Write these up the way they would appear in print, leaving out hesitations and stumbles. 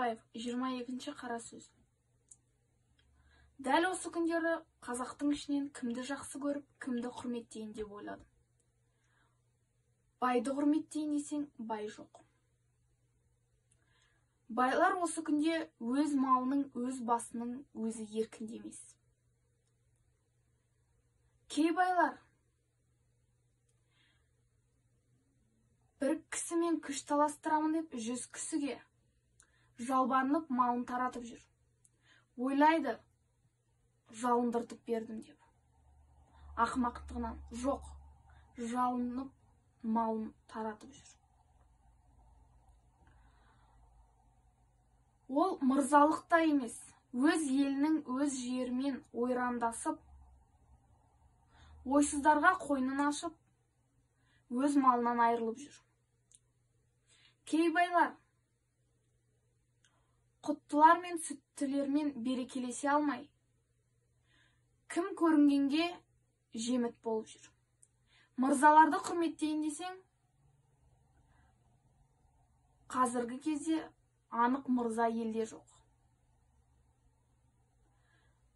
Сағынтаев, 22 қара сөз. Дәл осы күндері қазақтың ішінен кімді жақсы көріп, кімді құрметтейін деп ойладым. Байды құрметтейін десең, бай жоқ. Байлар осы күнде өз малының, өз басының өзі еркінде емес. Кей байлар бір кісімен күш таластырамын деп 100 кісіге жалбарынып малын таратып жүр. Ойлайды, жалындыртып бердім деп. Ақымақтығынан жоқ, жалынып малын таратып жүр. Ол мырзалық та емес, өз елінің өз жерімен ойрандасып, ойсыздарға қойнын ашып, өз малынан айырылып жүр. Кей байлар құттылар мен сүттілермен берекелесе алмай, кім көрінгенге жеміт болып жүр. Мырзаларды құрметтейін десең, қазіргі кезде анық мырза елде жоқ.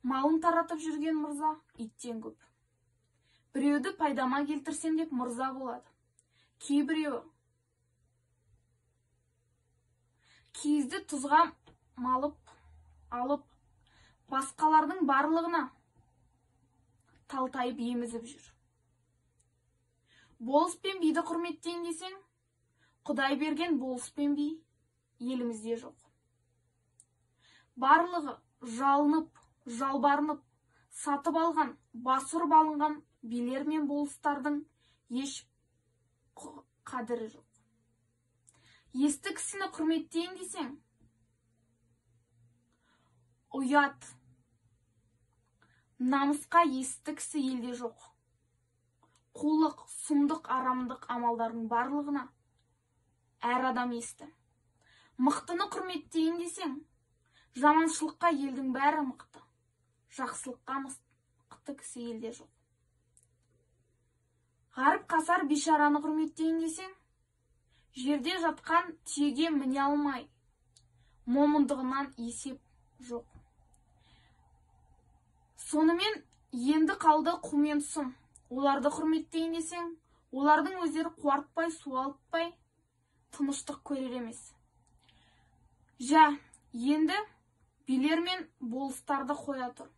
Малын таратып жүрген мырза иттен көп. Біреуді пайдама келтірсем деп мырза болады. Кейбіреуі киізді тұзға алып, басқалардың барлығына талтайып емізіп жүр. Болыс пен биді құрметтейін десең, Құдай берген болыс пен би елімізде жоқ. Барлығы жалынып, жалбарынып, сатып алған, басырып алынған билер мен болыстардың еш қадірі жоқ. Есті кісіні құрметтейін десең, ұят, намысқа есті кісі елде жоқ. Қулық, сұмдық, арамдық амалдардың барлығына әр адам есті. Мықтыны құрметтейін десең, жаманшылыққа елдің бәрі мықты. Жақсылыққа мықты кісі елде жоқ. Ғарып қасар бишараны құрметтейін десең, жерде жатқан түйеге міне алмай, момындығынан есеп жоқ. Сонымен енді қалды қу мен сұм. Оларды құрметтейін десең, олардың өздері қуартпай, суалтпай, тыныштық көрер емес. Жә, енді билер мен болыстарды қоя тұр.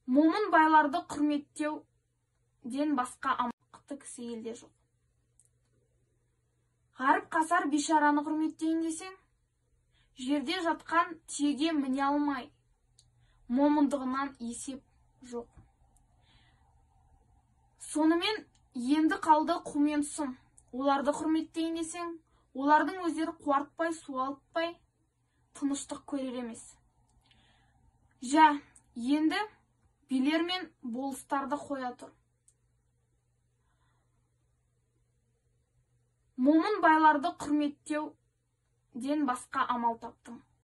Момын байларды құрметтеуден басқа амақты кісі елде жоқ. Ғарып қасар бишараны құрметтейін десең, жерде жатқан түйеге міне алмай, момындығынан есеп жоқ. Сонымен енді қалды қу мен сұм. Оларды құрметтейін десең, олардың өздері қуартпай, суалтпай, тыныштық көрер емес. Жә, енді билер мен болыстарды қоя тұр. Момын байларды құрметтеуден басқа амал таптым.